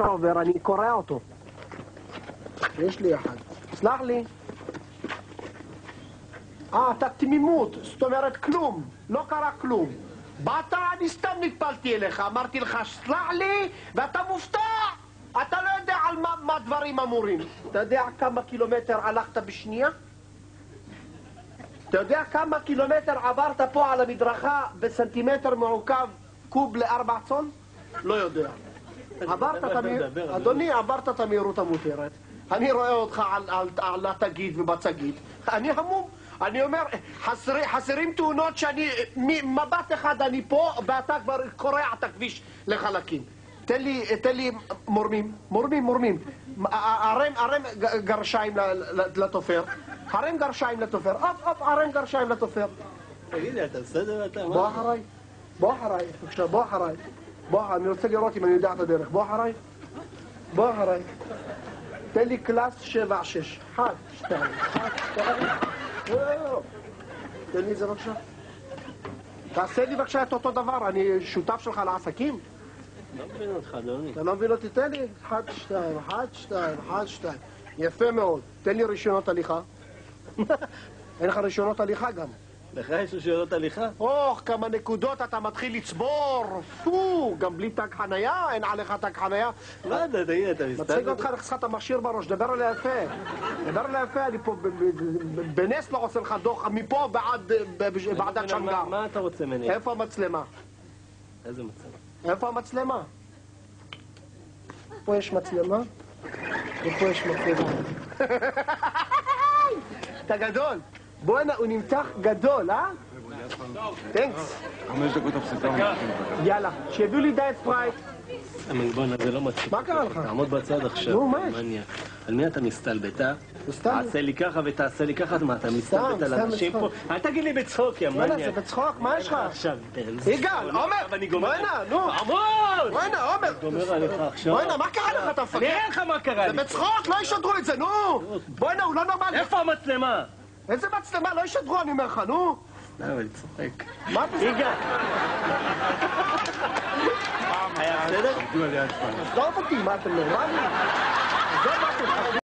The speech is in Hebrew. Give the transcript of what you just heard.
שעובר, אני קורא אותו. יש לי אחד. סלח לי. אתה תמימות, זאת אומרת כלום, לא קרה כלום. באת, אני סתם נטפלתי אליך, אמרתי לך סלח לי, ואתה מופתע. אתה לא יודע על מה דברים אמורים. אתה יודע כמה קילומטר הלכת בשנייה? אתה יודע כמה קילומטר עברת פה על המדרכה בסנטימטר מעוקב קוב לארבע צון? לא יודע. אדוני, עברת את המהירות המותרת. אני רואה אותך על התגיד ובצגיד. אני המום. אני אומר, חסרים תאונות שאני, מבט אחד אני פה, ואתה כבר קורע את הכביש לחלקים. תן לי מורמים. הרם גרשיים לתופר. הרם גרשיים לתופר. הרם גרשיים לתופר. תגידי, אתה בסדר אתה? בוא אחריי. בבקשה, בוא אחריי. אני רוצה לראות אם אני יודע את הדרך. בוא אחריי. תן לי קלאס 7-6. 1, 2, 1, 2. תן לי את זה בבקשה. תעשה לי בבקשה את אותו דבר. אני שותף שלך לעסקים. לא מבין אותך, אדוני. אתה לא מבין אותי? תן לי 1, 2. יפה מאוד. תן לי רישיונות הליכה. אין לך רישיונות הליכה גם. לך יש רישיונות הליכה? כמה נקודות אתה מתחיל לצבור. גם בלי תג חנייה, אין עליך תג חנייה. לא יודע, תגיד, אתה מסתכל? מצחיק אותך, לך את המכשיר בראש, דבר אליי יפה. אני פה בנס לא עושה לך דוח, מפה בעד שמגר. מה אתה רוצה ממני? איפה המצלמה? איזה מצלמה? איפה המצלמה? פה יש מצלמה, ופה יש מצלמה. אתה גדול. בואנה, הוא נמתח גדול, תנקס. 5 דקות הפסקה. יאללה, שיביאו לי דיאט ספרייט. המנגבון הזה לא מצחיק. מה קרה לך? תעמוד בצד עכשיו. נו, מה יש? על מי אתה מסתלבט, אה? תעשה לי ככה ותעשה לי ככה, מה, אתה מסתלבט על אנשים פה? אל תגיד לי בצחוק, יא מניאק. זה בצחוק, מה יש לך? עכשיו, יגאל, עומר! בואנה, נו! עמוד! בואנה, עומר! גומר עליך עכשיו. בואנה, מה קרה לך, אתה מפגר? אני אראה לך מה קרה לי. זה בצחוק, לא ישדרו את זה, נו! בואנה, הוא לא נורמלי. איפה המצלמה? איזה מצלמה? לא ישדרו, אני אומר לך, נו! אבל צוחק. מה אתה... יגאל! היה בסדר? עזוב אותי, מה אתם נורמלים? עזוב אותי.